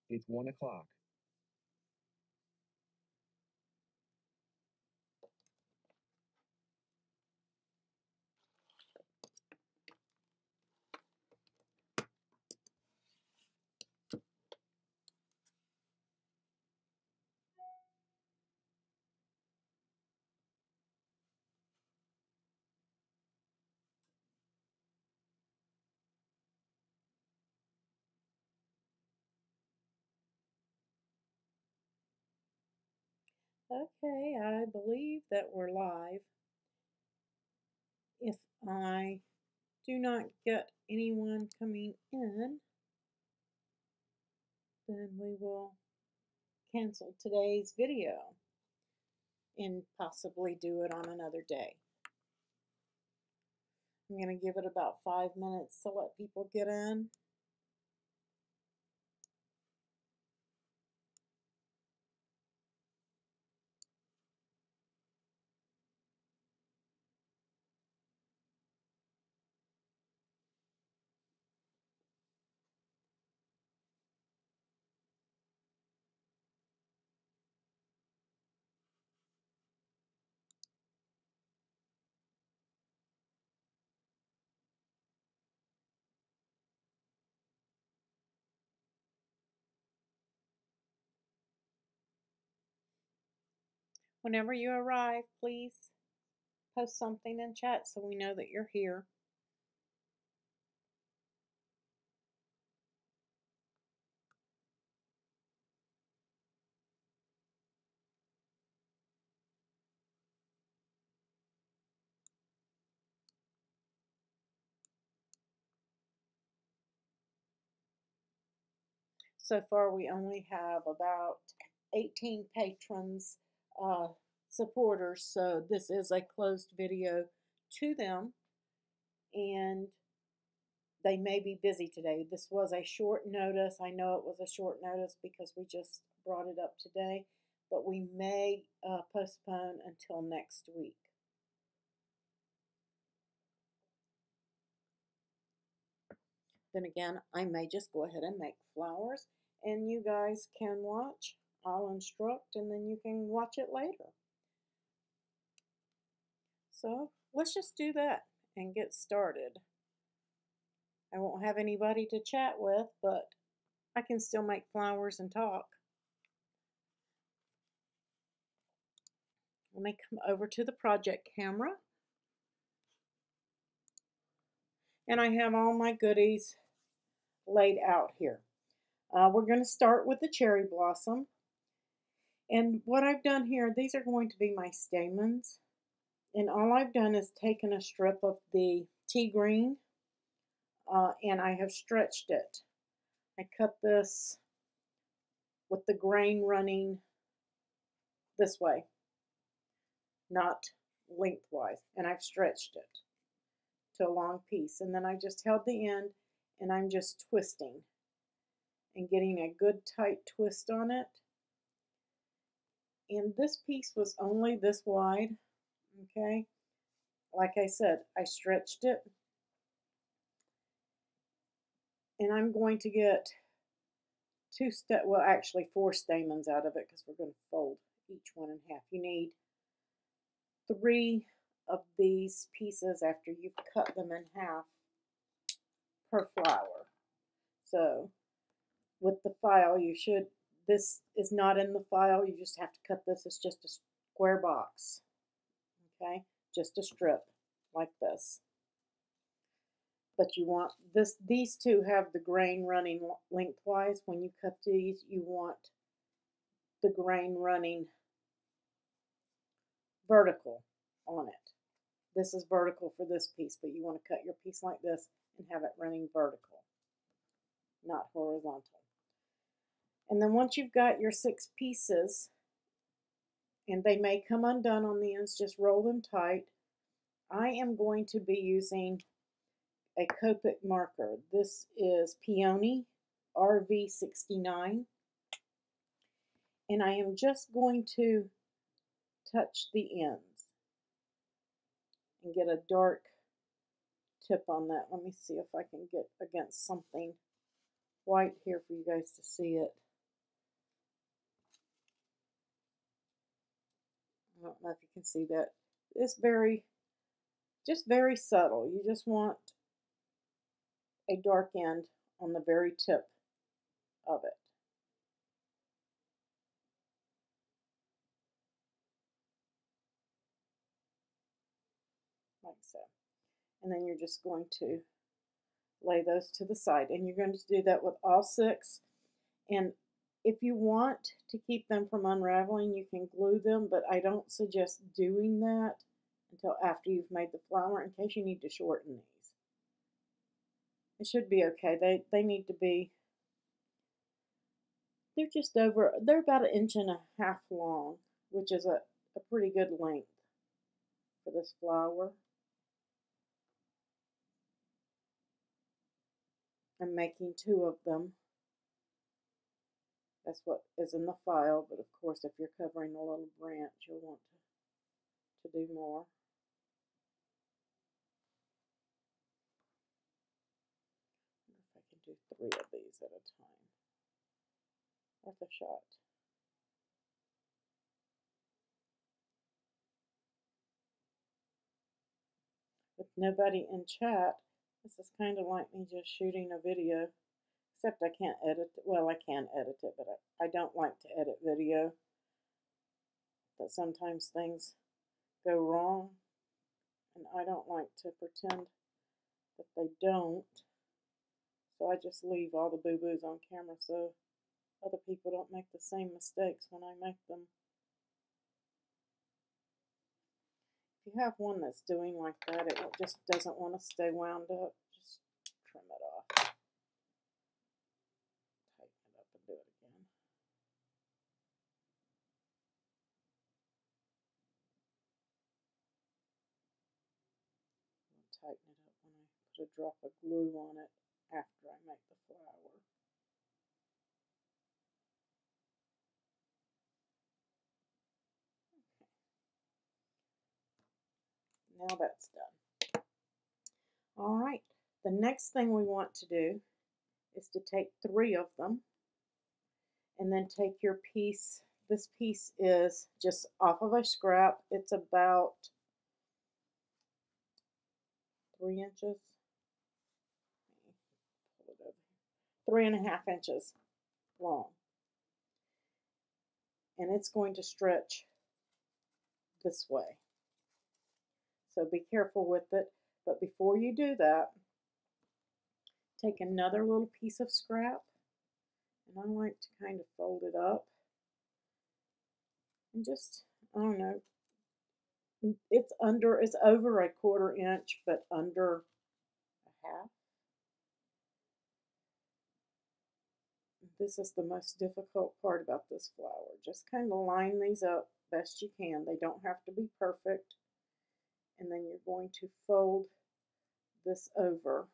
It's 1 o'clock. Okay, I believe that we're live. If I do not get anyone coming in, then we will cancel today's video and possibly do it on another day. I'm going to give it about 5 minutes to let people get in. Whenever you arrive, please post something in chat so we know that you're here. So far, we only have about 18 patrons, supporters, so this is a closed video to them, and they may be busy today. This was a short notice. I know it was a short notice because we just brought it up today, but we may postpone until next week. Then again, I may just go ahead and make flowers and you guys can watch. I'll instruct and then you can watch it later. So let's just do that and get started. I won't have anybody to chat with, but I can still make flowers and talk. Let me come over to the project camera. And I have all my goodies laid out here. We're going to start with the cherry blossom. And what I've done here, these are going to be my stamens. And all I've done is taken a strip of the tea green and I have stretched it. I cut this with the grain running this way, not lengthwise, and I've stretched it to a long piece. And then I just held the end and I'm just twisting and getting a good tight twist on it. And this piece was only this wide, okay? Like I said, I stretched it. And I'm going to get actually 4 stamens out of it because we're going to fold each one in half. You need 3 of these pieces after you've cut them in half per flower. So with the file, this is not in the file, you just have to cut this. It's just a square box, okay? Just a strip like this. But you want these two have the grain running lengthwise. When you cut these, you want the grain running vertical on it. This is vertical for this piece, but you want to cut your piece like this and have it running vertical, not horizontal. And then once you've got your 6 pieces, and they may come undone on the ends, just roll them tight. I am going to be using a Copic marker. This is Peony RV69. And I am just going to touch the ends and get a dark tip on that. Let me see if I can get against something white here for you guys to see it. I don't know if you can see that. It's just very subtle. You just want a dark end on the very tip of it. Like so. And then you're just going to lay those to the side. And you're going to do that with all 6. And if you want to keep them from unraveling, you can glue them, but I don't suggest doing that until after you've made the flower in case you need to shorten these. It should be okay. They need to be, they're about 1.5 inches long, which is a pretty good length for this flower. I'm making 2 of them. That's what is in the file, but of course if you're covering a little branch, you'll want to do more. I wonder if I can do 3 of these at a time. Worth a shot. With nobody in chat, this is kind of like me just shooting a video, except I can't edit it. Well, I can edit it, but I don't like to edit video. But sometimes things go wrong, and I don't like to pretend that they don't. So I just leave all the boo-boos on camera so other people don't make the same mistakes when I make them. If you have one that's doing like that, it just doesn't want to stay wound up, just trim it off. Tighten it up and do it again. I'll tighten it up when I put a drop of glue on it after I make the flower. Now that's done. All right, the next thing we want to do is to take 3 of them and then take your piece. This piece is just off of a scrap. It's about 3 inches. Pull it over here. 3.5 inches long. And it's going to stretch this way. So be careful with it. But before you do that, take another little piece of scrap, and I like to kind of fold it up and just, I don't know, it's over 1/4 inch, but under 1/2. This is the most difficult part about this flower. Just kind of line these up best you can. They don't have to be perfect. And then you're going to fold this over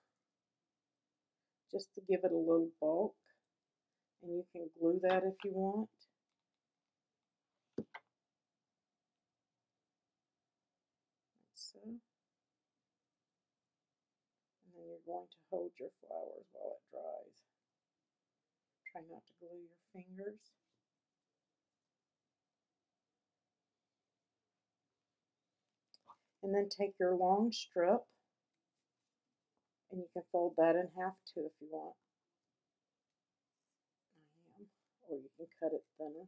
just to give it a little bulk. And you can glue that if you want. Like so. And then you're going to hold your flowers while it dries. Try not to glue your fingers. And then take your long strip, and you can fold that in half too if you want. Or you can cut it thinner.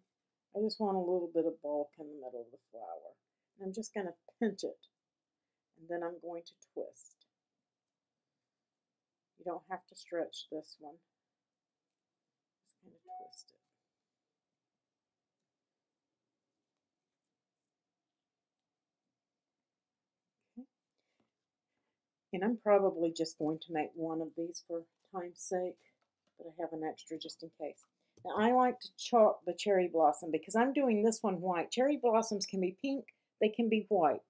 I just want a little bit of bulk in the middle of the flower. And I'm just going to pinch it, and then I'm going to twist. You don't have to stretch this one. Just kind of twist it. Okay. And I'm probably just going to make 1 of these for time's sake, but I have an extra just in case. Now I like to chalk the cherry blossom because I'm doing this one white. Cherry blossoms can be pink, they can be white.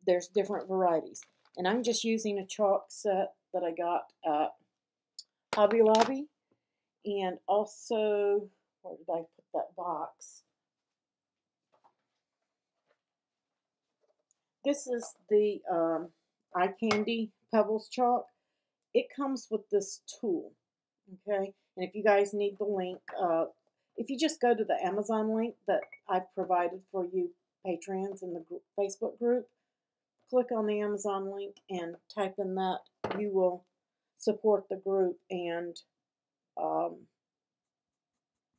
There's different varieties. And I'm just using a chalk set that I got at Hobby Lobby. And also, where did I put that box? This is the Eye Candy Pebbles chalk. It comes with this tool, okay? And if you guys need the link, if you just go to the Amazon link that I've provided for you patrons in the Facebook group, click on the Amazon link and type in that. You will support the group, and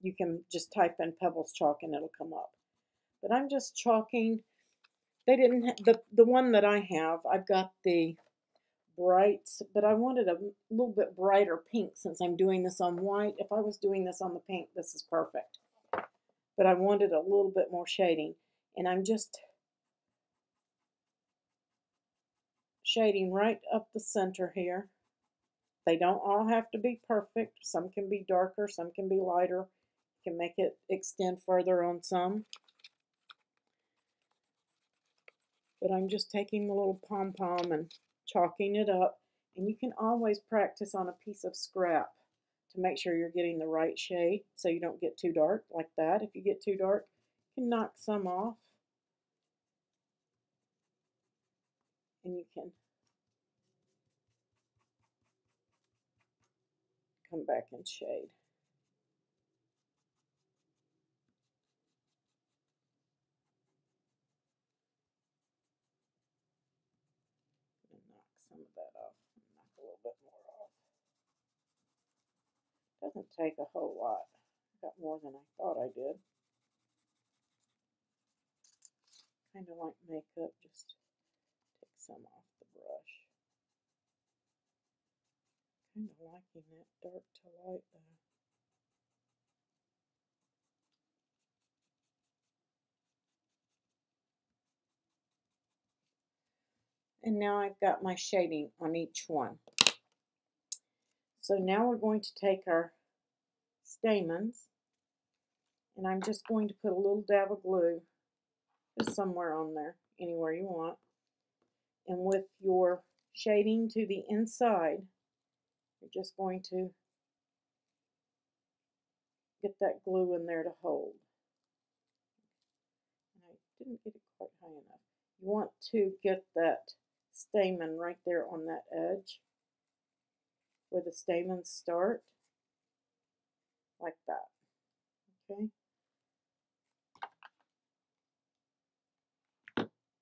you can just type in Pebbles Chalk and it'll come up. But I'm just chalking. They didn't the one that I have. I've got the brights, but I wanted a little bit brighter pink since I'm doing this on white. If I was doing this on the pink, this is perfect. But I wanted a little bit more shading, and I'm just shading right up the center here. They don't all have to be perfect. Some can be darker, some can be lighter. You can make it extend further on some. But I'm just taking the little pom-pom and chalking it up. And you can always practice on a piece of scrap to make sure you're getting the right shade so you don't get too dark like that. If you get too dark, you can knock some off. And you can come back and shade. And knock some of that off. Knock a little bit more off. Doesn't take a whole lot. I got more than I thought I did. Kind of like makeup, just take some off the brush. Kind of liking that dark to light though. And now I've got my shading on each one. So now we're going to take our stamens, and I'm just going to put a little dab of glue just somewhere on there, anywhere you want. And with your shading to the inside, you're just going to get that glue in there to hold. And I didn't get it quite high enough. You want to get that stamen right there on that edge where the stamens start, like that. Okay.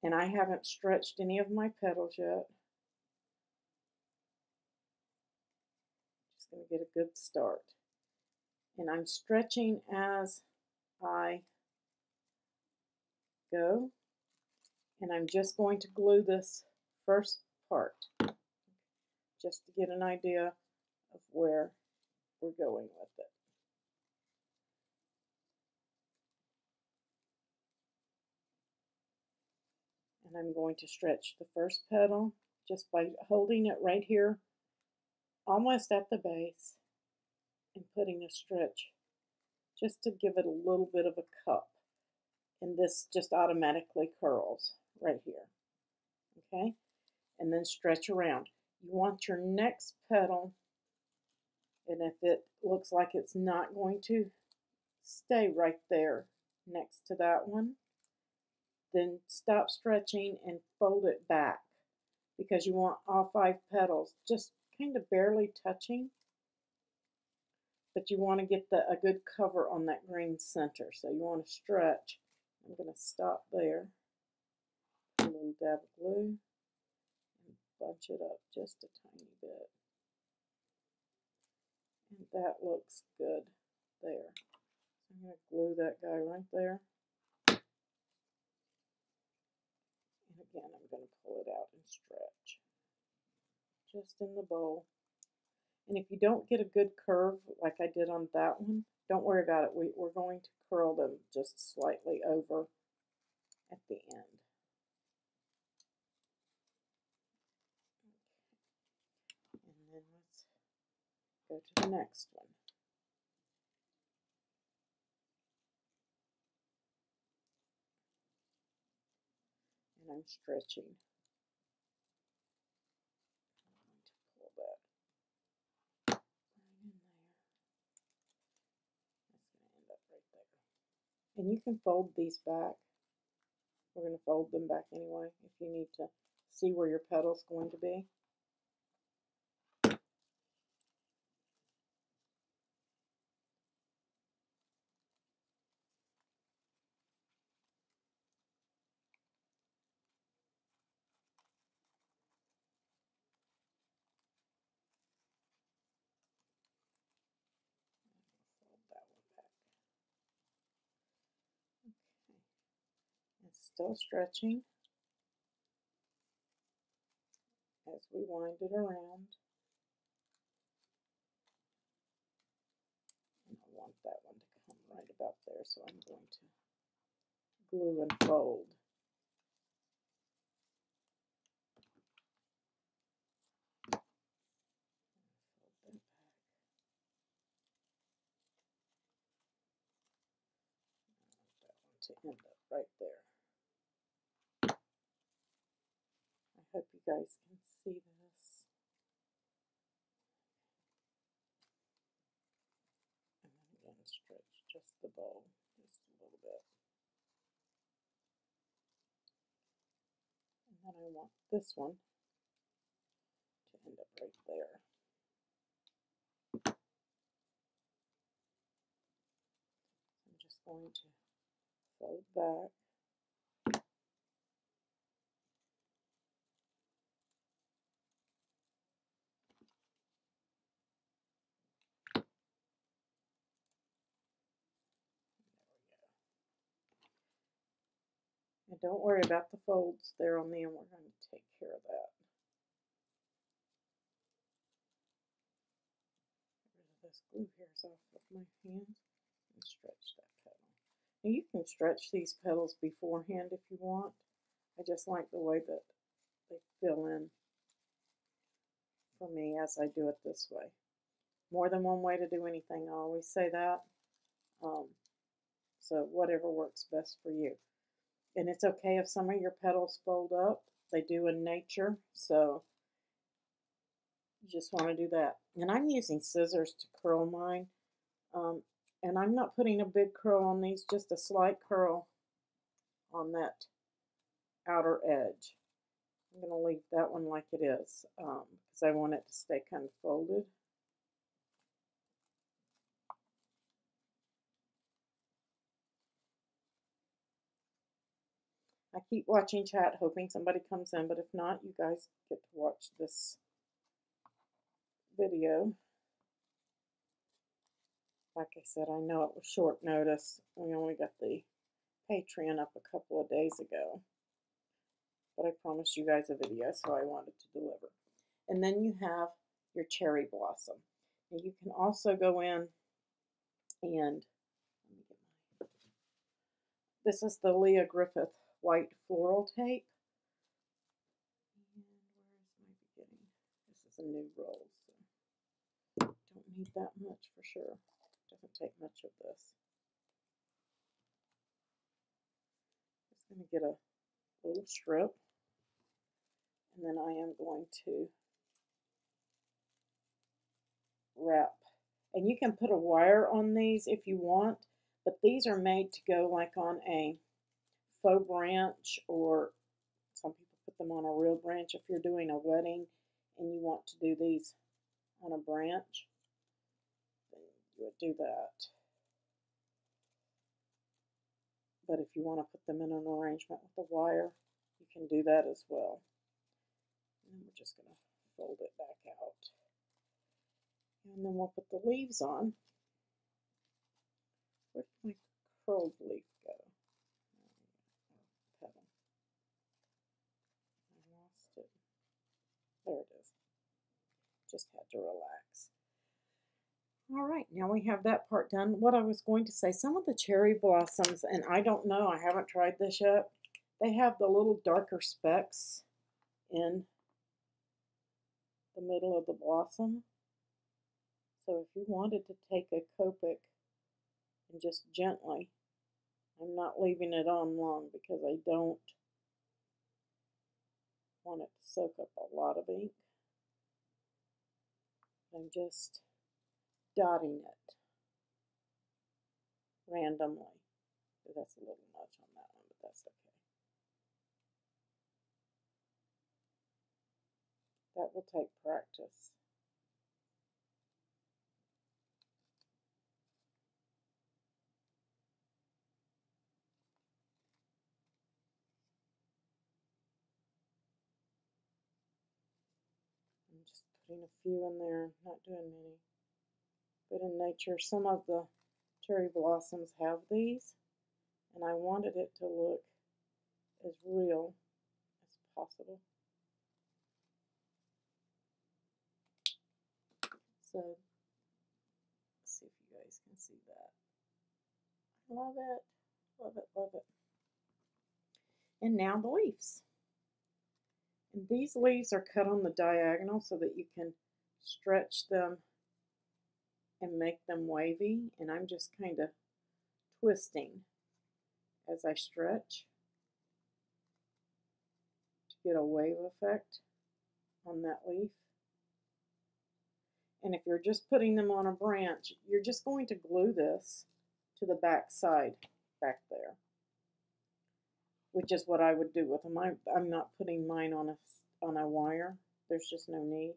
And I haven't stretched any of my petals yet. Just going to get a good start. And I'm stretching as I go. And I'm just going to glue this first part, just to get an idea of where we're going with it. And I'm going to stretch the first petal just by holding it right here, almost at the base, and putting a stretch just to give it a little bit of a cup. And this just automatically curls right here. Okay? And then stretch around. You want your next petal, and if it looks like it's not going to stay right there next to that one, then stop stretching and fold it back, because you want all 5 petals just kind of barely touching, but you want to get a good cover on that green center. So you want to stretch. I'm going to stop there, put a little dab of glue, and bunch it up just a tiny bit. And that looks good there. I'm going to glue that guy right there. And again, I'm going to pull it out and stretch just in the bowl. And if you don't get a good curve like I did on that one, don't worry about it. We're going to curl them just slightly over at the end. And then let's go to the next one. And I'm stretching. I'm going to pull that right in there. That's going to end up right there. And you can fold these back. We're going to fold them back anyway if you need to see where your petal's going to be. Still stretching as we wind it around. And I want that one to come right about there, so I'm going to glue and fold. To end up right there. I hope you guys can see this. And then again, stretch just the bowl just a little bit. And then I want this one to end up right there. I'm just going to fold back. And don't worry about the folds there on the end. We're going to take care of that. Get rid of this glue hairs off of my hand and stretch that petal. Now you can stretch these petals beforehand if you want. I just like the way that they fill in for me as I do it this way. More than one way to do anything, I always say that. So whatever works best for you. And it's okay if some of your petals fold up. They do in nature, so you just want to do that. And I'm using scissors to curl mine. And I'm not putting a big curl on these, just a slight curl on that outer edge. I'm going to leave that one like it is because I want it to stay kind of folded. I keep watching chat, hoping somebody comes in, but if not, you guys get to watch this video. Like I said, I know it was short notice. We only got the Patreon up a couple of days ago. But I promised you guys a video, so I wanted to deliver. And then you have your cherry blossom. And you can also go in and, this is the Leah Griffith white floral tape. And where is my beginning? This is a new roll, so don't need that much for sure. Doesn't take much of this. Just going to get a little strip, and then I am going to wrap. And you can put a wire on these if you want, but these are made to go like on a faux branch, or some people put them on a real branch if you're doing a wedding and you want to do these on a branch, then you would do that. But if you want to put them in an arrangement with a wire, you can do that as well. And then we're just going to fold it back out. And then we'll put the leaves on. Where did my curled leaf go? Petal. I lost it. There it is. Just had to relax. All right, now we have that part done. What I was going to say, some of the cherry blossoms, and I don't know, I haven't tried this yet, they have the little darker specks in the middle of the blossom. So if you wanted to take a Copic and just gently, I'm not leaving it on long because I don't want it to soak up a lot of ink. I'm just dotting it randomly. That's a little much on that one, but that's okay. That will take practice. I'm just putting a few in there, not doing many. But in nature, some of the cherry blossoms have these, and I wanted it to look as real as possible. So, let's see if you guys can see that. Love it, love it, love it. And now the leaves. And these leaves are cut on the diagonal so that you can stretch them and make them wavy. And I'm just kind of twisting as I stretch to get a wave effect on that leaf. And if you're just putting them on a branch, you're just going to glue this to the back side back there, which is what I would do with them. I'm not putting mine on a wire. There's just no need.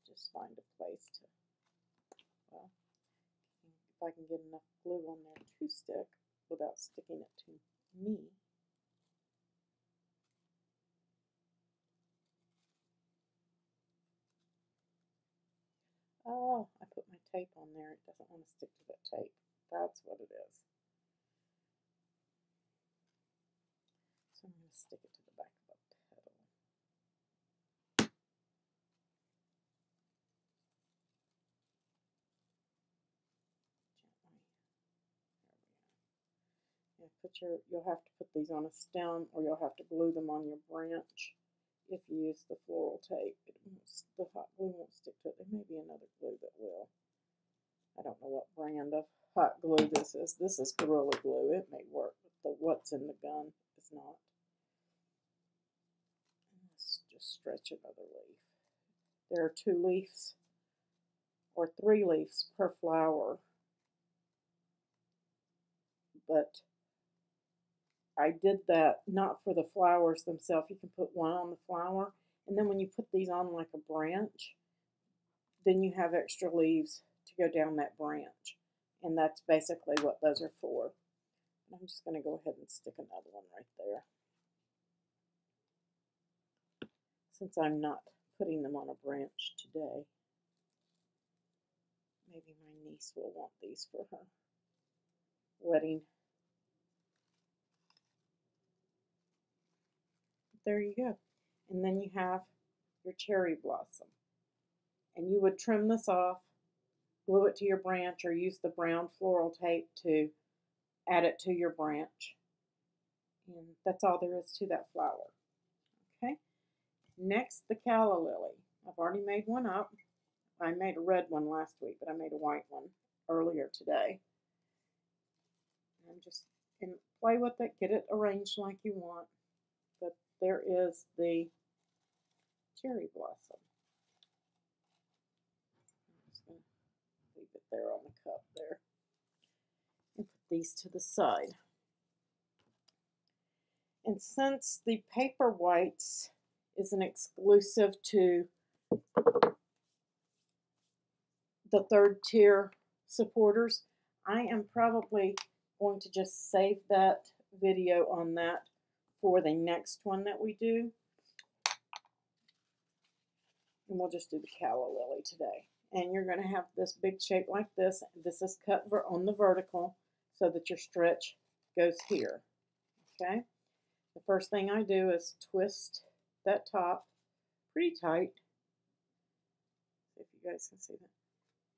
Just find a place to, well, if I can get enough glue on there to stick without sticking it to me. Oh, I put my tape on there. It doesn't want to stick to that tape. That's what it is. So I'm going to stick it to the back of the petal. Gently. Yeah, you'll have to put these on a stem, or you'll have to glue them on your branch. If you use the floral tape, the hot glue won't stick to it. There may be another glue that will. I don't know what brand of hot glue this is. This is Gorilla Glue. It may work, but what's in the gun is not. Let's just stretch another leaf. There are 2 leaves or 3 leaves per flower, but I did that not for the flowers themselves. You can put one on the flower, and then when you put these on like a branch, then you have extra leaves to go down that branch. And that's basically what those are for. I'm just going to go ahead and stick another one right there, since I'm not putting them on a branch today. Maybe my niece will want these for her wedding. There you go. And then you have your cherry blossom. And you would trim this off, glue it to your branch, or use the brown floral tape to add it to your branch. And that's all there is to that flower. Okay. Next, the calla lily. I've already made one up. I made a red one last week, but I made a white one earlier today. And I'm just going to play with it, get it arranged like you want. But there is the cherry blossom. I'm just going to leave it there on the cup there. And put these to the side. And since the paper whites is an exclusive to the 3rd tier supporters, I am probably going to just save that video on that for the next one that we do. And we'll just do the calla lily today. And you're going to have this big shape like this. This is cut on the vertical so that your stretch goes here. Okay? The first thing I do is twist that top pretty tight. If you guys can see that.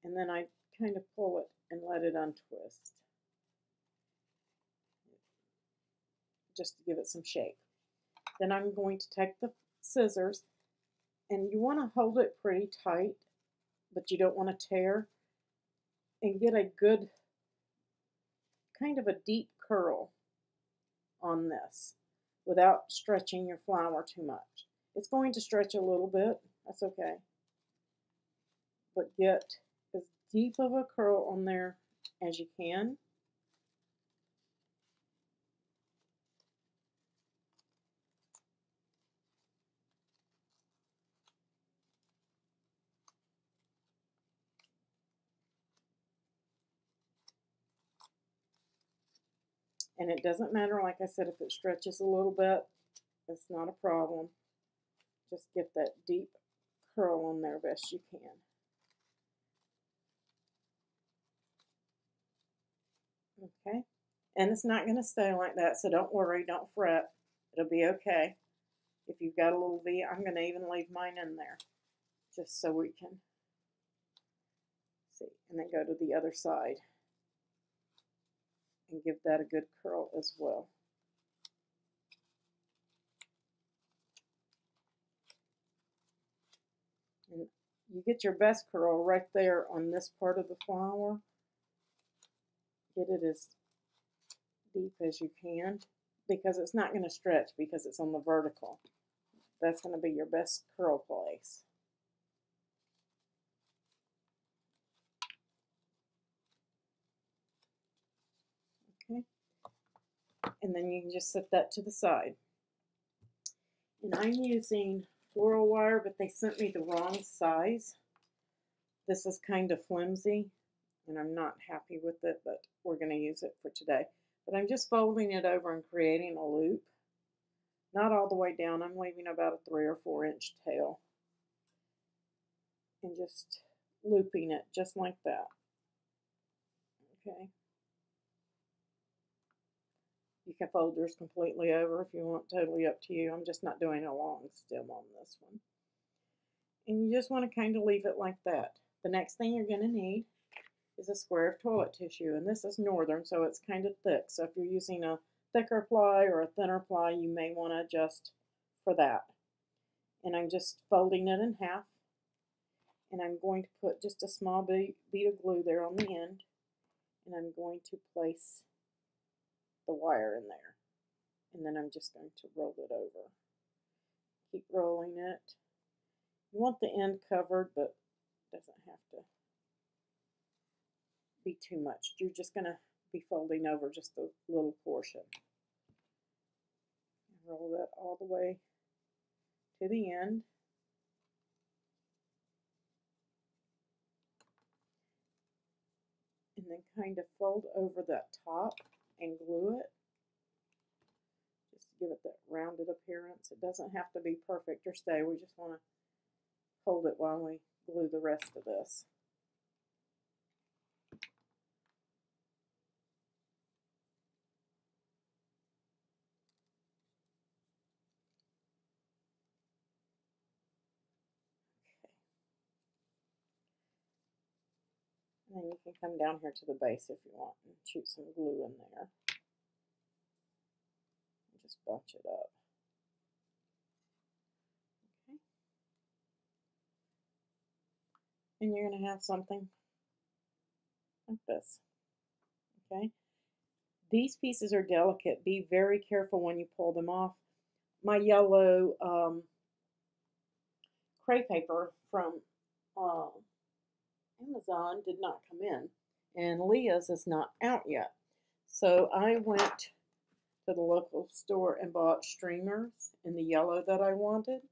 And then I kind of pull it and let it untwist, just to give it some shape. Then I'm going to take the scissors, and you want to hold it pretty tight, but you don't want to tear, and get a good, kind of a deep curl on this without stretching your flower too much. It's going to stretch a little bit, that's okay, but get as deep of a curl on there as you can. And it doesn't matter, like I said, if it stretches a little bit, it's not a problem. Just get that deep curl on there best you can. Okay, And it's not going to stay like that, so don't worry, don't fret. It'll be okay. If you've got a little V, I'm going to even leave mine in there just so we can see. And then go to the other side and give that a good curl as well. And you get your best curl right there on this part of the flower. Get it as deep as you can, because it's not going to stretch because it's on the vertical. That's going to be your best curl place. Okay, and then you can just set that to the side. And I'm using floral wire, but they sent me the wrong size. This is kind of flimsy, and I'm not happy with it, but we're going to use it for today. But I'm just folding it over and creating a loop. Not all the way down. I'm leaving about a 3 or 4 inch tail. And just looping it just like that. Okay. You can fold yours completely over if you want, totally up to you. I'm just not doing a long stem on this one. And you just want to kind of leave it like that. The next thing you're going to need is a square of toilet tissue, and this is northern, so it's kind of thick. So if you're using a thicker ply or a thinner ply, you may want to adjust for that. And I'm just folding it in half, and I'm going to put just a small bead of glue there on the end, and I'm going to place the wire in there, and then I'm just going to roll it over. Keep rolling it. You want the end covered, but it doesn't have to be too much. You're just going to be folding over just a little portion. Roll that all the way to the end. And then kind of fold over that top and glue it. Just to give it that rounded appearance. It doesn't have to be perfect or stay. We just want to hold it while we glue the rest of this. And then you can come down here to the base if you want and shoot some glue in there. And just bunch it up. Okay. And you're going to have something like this. Okay. These pieces are delicate. Be very careful when you pull them off. My yellow crepe paper from Amazon did not come in, and Leah's is not out yet. So I went to the local store and bought streamers in the yellow that I wanted,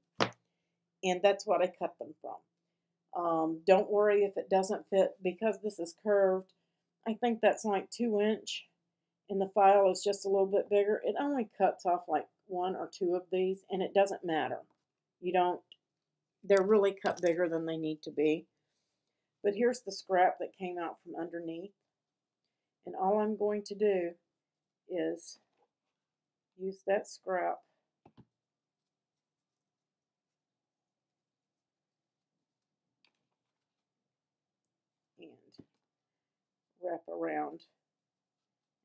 and that's what I cut them from. Don't worry if it doesn't fit, because this is curved. I think that's like 2 inch, and the file is just a little bit bigger. It only cuts off like 1 or 2 of these, and it doesn't matter. They're really cut bigger than they need to be. But here's the scrap that came out from underneath. And all I'm going to do is use that scrap and wrap around,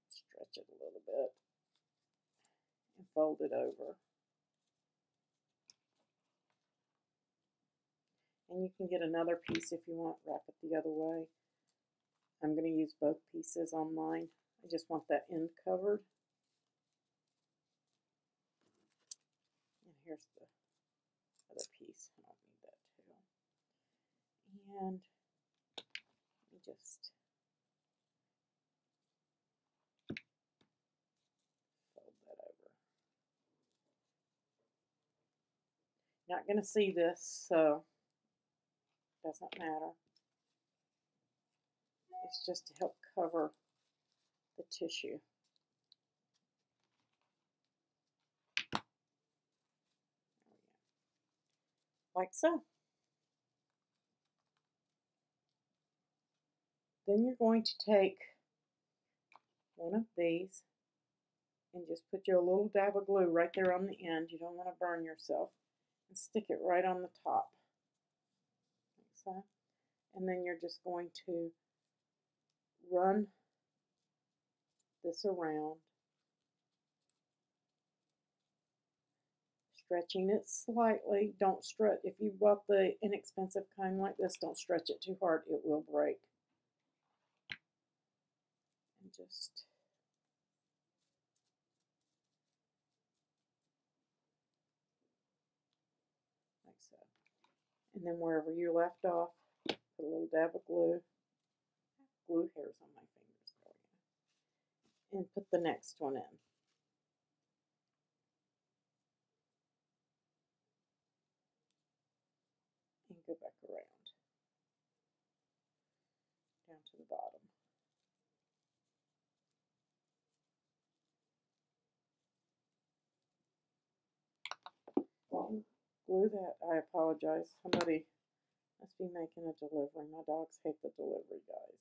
stretch it a little bit, and fold it over. And you can get another piece if you want, wrap it the other way. I'm going to use both pieces on mine. I just want that end covered. And here's the other piece. I don't need that too. And let me just fold that over. Not going to see this, so it doesn't matter. It's just to help cover the tissue. Like so. Then you're going to take one of these and just put your little dab of glue right there on the end. You don't want to burn yourself. And stick it right on the top, like so. And then you're just going to run this around, stretching it slightly. Don't stretch. If you bought the inexpensive kind like this, don't stretch it too hard. It will break. And just like so. And then wherever you left off, put a little dab of glue. Glue hairs on my fingers. There we go. And put the next one in. And go back around down to the bottom. Glue that. I apologize. Somebody must be making a delivery. My dogs hate the delivery guys.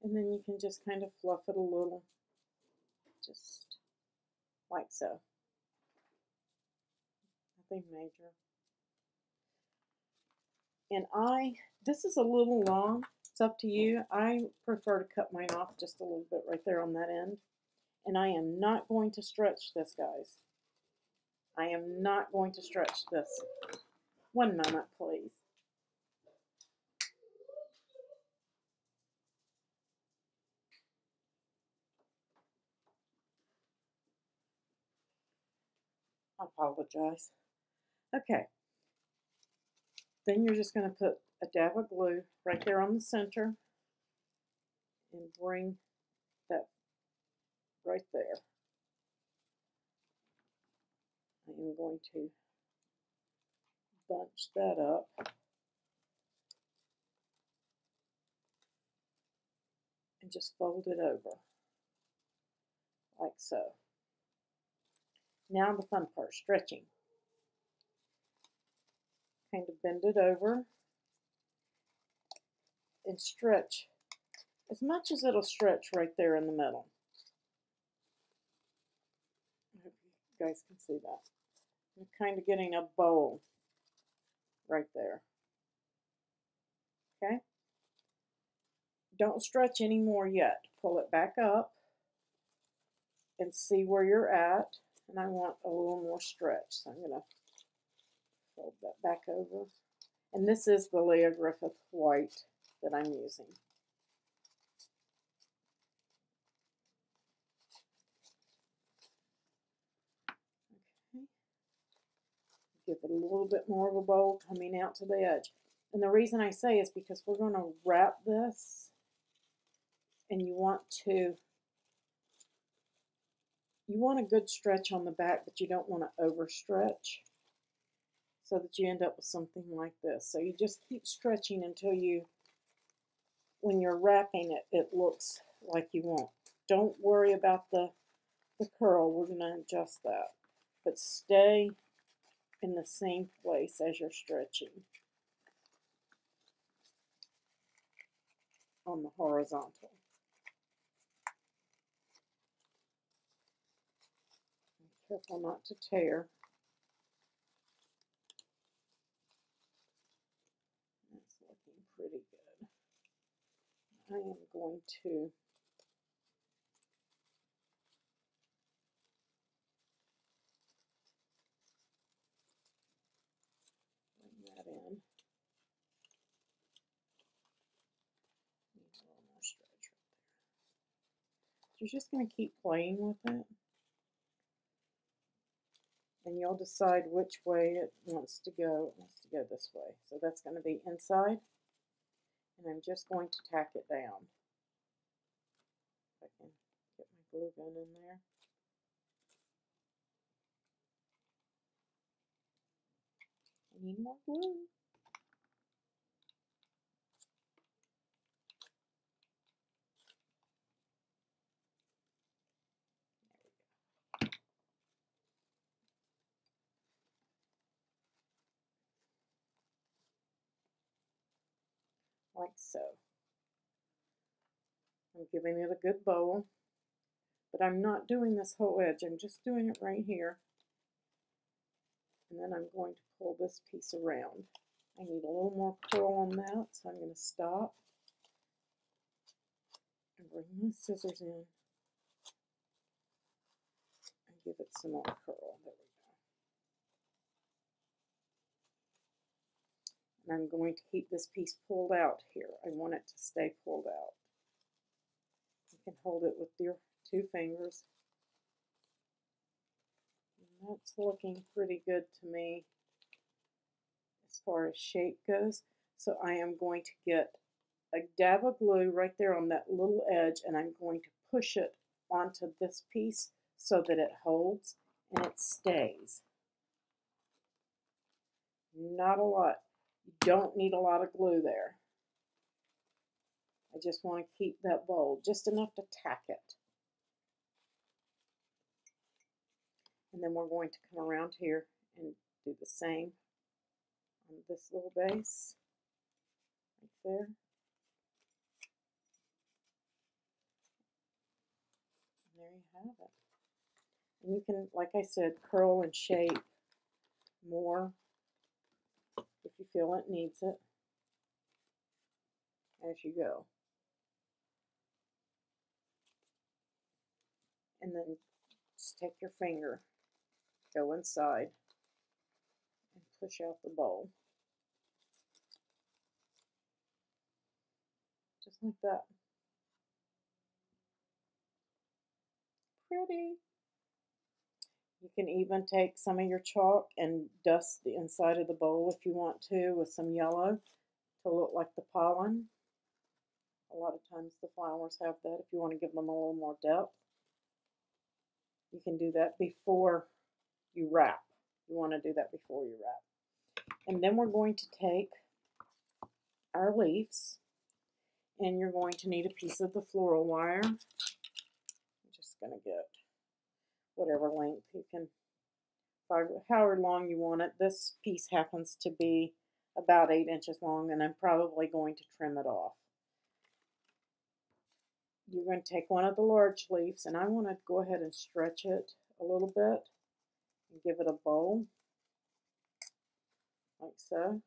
And then you can just kind of fluff it a little, just like so. Nothing major. And this is a little long. It's up to you. I prefer to cut mine off just a little bit right there on that end. And I am not going to stretch this, guys. I am not going to stretch this. One moment, please. I apologize. Okay. Then you're just going to put a dab of glue right there on the center and bring that right there. I am going to bunch that up. And just fold it over, like so. Now the fun part, stretching. Kind of bend it over and stretch as much as it'll stretch right there in the middle. I hope you guys can see that. I'm kind of getting a bowl right there. Okay? Don't stretch anymore yet. Pull it back up and see where you're at. And I want a little more stretch. So I'm going to fold that back over. And this is the Leah Griffith white that I'm using. Okay. Give it a little bit more of a bowl coming out to the edge. And the reason I say is because we're going to wrap this, and you want a good stretch on the back, but you don't want to overstretch so that you end up with something like this. So you just keep stretching until when you're wrapping it, it looks like you want. Don't worry about the curl. We're going to adjust that. But stay in the same place as you're stretching on the horizontal. Be careful not to tear. That's looking pretty good. I am going to bring that in. Need a little more stretch right there. You're just going to keep playing with it, and you'll decide which way it wants to go. It wants to go this way. So that's going to be inside, and I'm just going to tack it down. If I can get my glue gun in there. I need more glue. like so. I'm giving it a good bowl, but I'm not doing this whole edge. I'm just doing it right here. And then I'm going to pull this piece around. I need a little more curl on that, so I'm going to stop and bring my scissors in and give it some more curl. There we go. And I'm going to keep this piece pulled out here. I want it to stay pulled out. You can hold it with your 2 fingers. And that's looking pretty good to me as far as shape goes. So I am going to get a dab of glue right there on that little edge, and I'm going to push it onto this piece so that it holds and it stays. Not a lot. You don't need a lot of glue there. I just want to keep that bowl just enough to tack it. And then we're going to come around here and do the same on this little base right there. And there you have it. And you can, like I said, curl and shape more if you feel it needs it as you go. And then just take your finger, go inside, and push out the bowl. Just like that. Pretty. You can even take some of your chalk and dust the inside of the bowl if you want to with some yellow to look like the pollen. A lot of times the flowers have that if you want to give them a little more depth. You can do that before you wrap. You want to do that before you wrap. And then we're going to take our leaves, and you're going to need a piece of the floral wire. I'm just going to get whatever length you can, however long you want it. This piece happens to be about 8 inches long, and I'm probably going to trim it off. You're going to take one of the large leaves, and I want to go ahead and stretch it a little bit and give it a bowl, like so.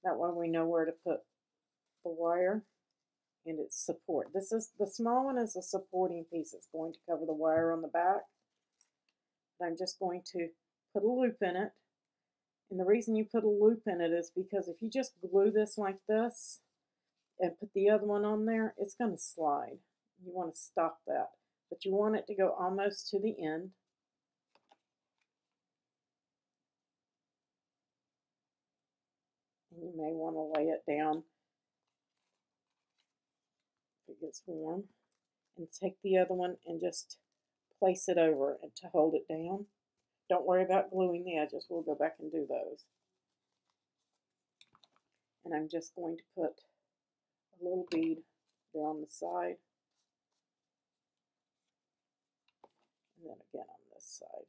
That way we know where to put the wire and its support. This is the small one is a supporting piece. It's going to cover the wire on the back. But I'm just going to put a loop in it. And the reason you put a loop in it is because if you just glue this like this and put the other one on there, it's going to slide. You want to stop that. But you want it to go almost to the end. And you may want to lay it down if it gets warm. And take the other one and just place it over and to hold it down. Don't worry about gluing the edges. We'll go back and do those. And I'm just going to put a little bead there on the side. And then again on this side.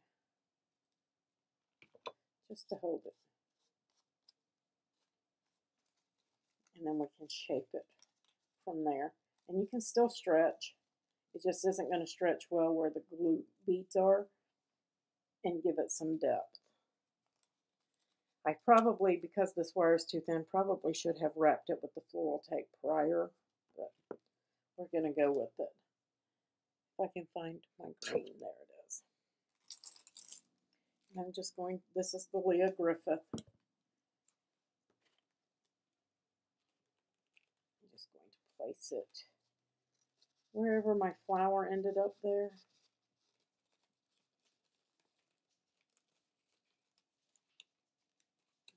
Just to hold it. And then we can shape it from there. And you can still stretch. It just isn't going to stretch well where the glue beads are, and give it some depth. I probably, because this wire is too thin, probably should have wrapped it with the floral tape prior, but we're going to go with it. If I can find my green, there it is. And I'm just going, this is the Leah Griffith. I'm just going to place it wherever my flower ended up there.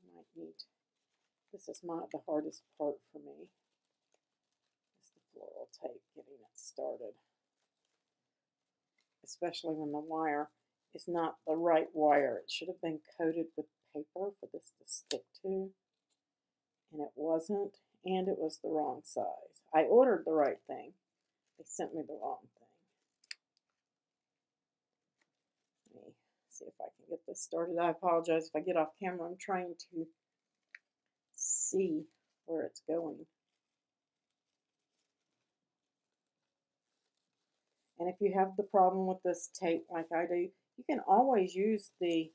I might need, this is the hardest part for me, is the floral tape, getting it started. Especially when the wire is not the right wire. It should have been coated with paper for this to stick to, and it wasn't, and it was the wrong size. I ordered the right thing. They sent me the wrong thing. Let me see if I can get this started. I apologize if I get off camera. I'm trying to see where it's going. And if you have the problem with this tape like I do, you can always use the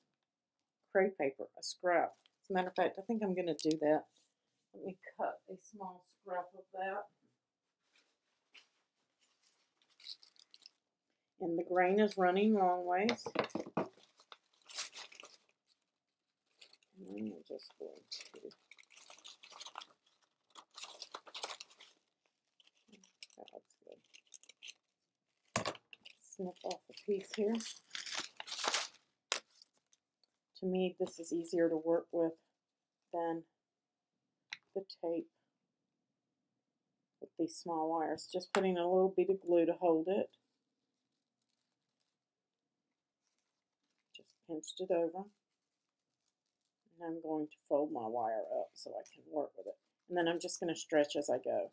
crepe paper, a scrap. As a matter of fact, I think I'm going to do that. Let me cut a small scrap of that. And the grain is running long ways. And I'm just going to that's good. Snip off a piece here. To me, this is easier to work with than the tape with these small wires. Just putting a little bit of glue to hold it. Just pinched it over. And I'm going to fold my wire up so I can work with it. And then I'm just going to stretch as I go.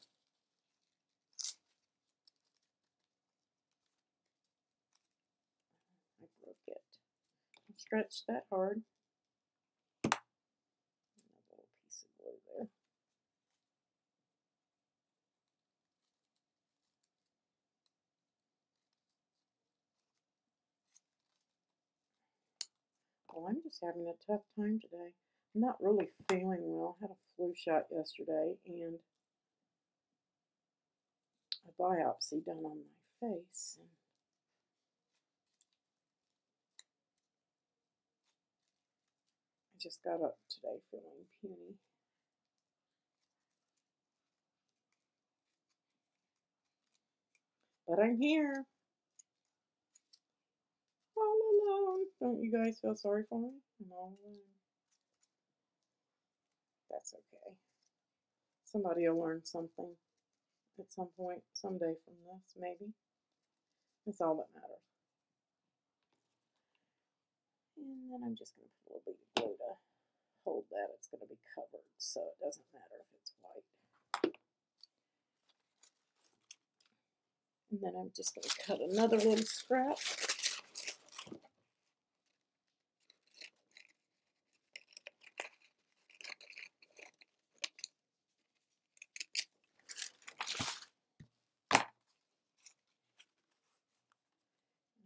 I broke it. Stretch that hard. And a little piece of glue there. Well, I'm just having a tough time today. I'm not really feeling well. I had a flu shot yesterday and a biopsy done on my face. And I just got up today feeling puny. But I'm here. All alone. Don't you guys feel sorry for me? I'm all alone. That's okay. Somebody will learn something at some point, someday from this, maybe. That's all that matters. And then I'm just going to put a little bit of glue to hold that. It's going to be covered, so it doesn't matter if it's white. And then I'm just going to cut another little scrap.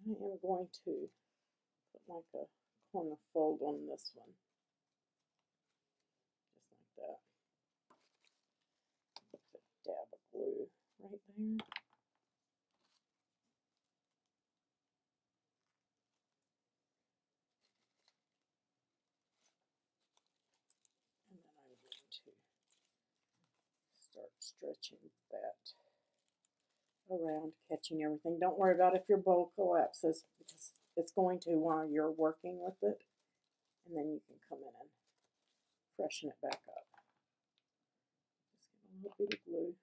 I am going to put like a corner fold on this one. Just like that. Put a dab of glue right there. And then I'm going to start stretching that around, catching everything. Don't worry about if your bowl collapses, because it's going to while you're working with it. And then you can come in and freshen it back up. Just give a little bit of glue.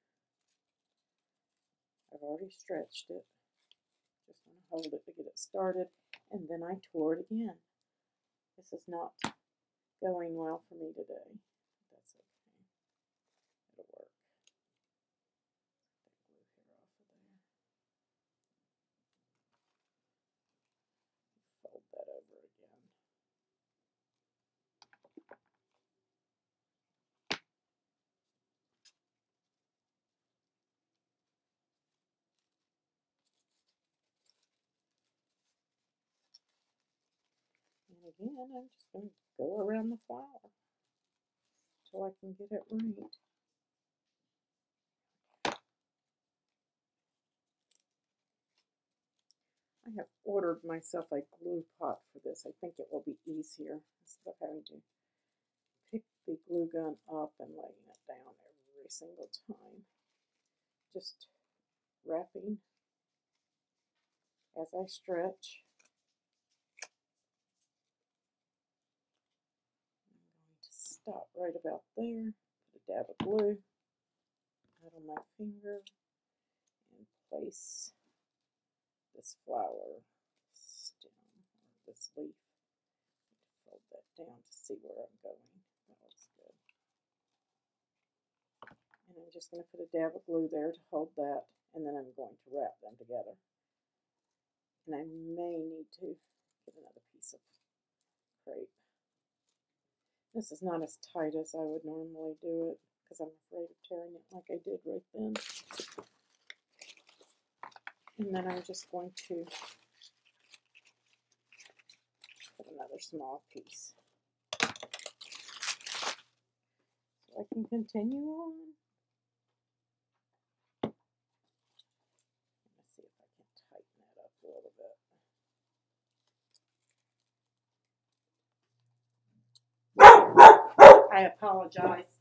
I've already stretched it. Just want to hold it to get it started. And then I tore it again. This is not going well for me today. That's okay. It'll work. Get that glue hair off of there. Fold that over again. And again, I'm just going to go around the flower until I can get it right. I have ordered myself a glue pot for this. I think it will be easier instead of having to pick the glue gun up and laying it down every single time. Just wrapping as I stretch. I'm going to stop right about there, put a dab of glue out on my finger, and place this flower stem, or this leaf. Fold that down to see where I'm going. That looks good. And I'm just going to put a dab of glue there to hold that, and then I'm going to wrap them together. And I may need to get another piece of crepe. This is not as tight as I would normally do it because I'm afraid of tearing it like I did right then. And then I'm just going to put another small piece so I can continue on. Let's see if I can tighten that up a little bit. I apologize.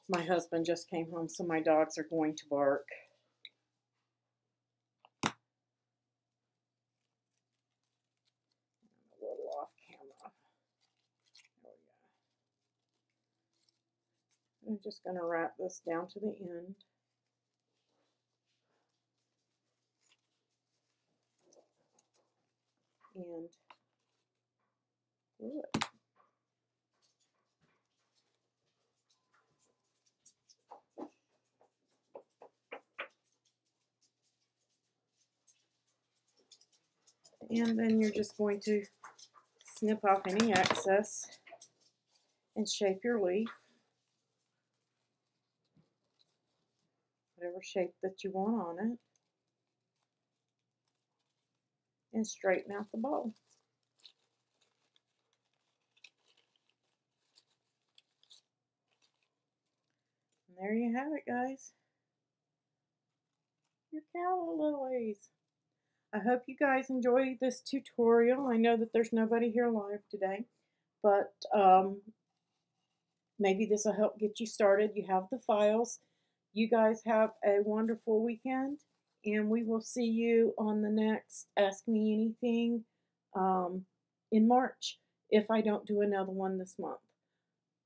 My husband just came home, so my dogs are going to bark. I'm a little off camera. There we go. I'm just going to wrap this down to the end. And do it. And then you're just going to snip off any excess and shape your leaf whatever shape that you want on it, and straighten out the bowl. And there you have it, guys. Your calla lilies. I hope you guys enjoy this tutorial. I know that there's nobody here live today, but maybe this will help get you started. You have the files. You guys have a wonderful weekend, and we will see you on the next Ask Me Anything in March if I don't do another one this month.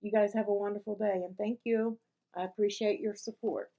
You guys have a wonderful day, and thank you. I appreciate your support.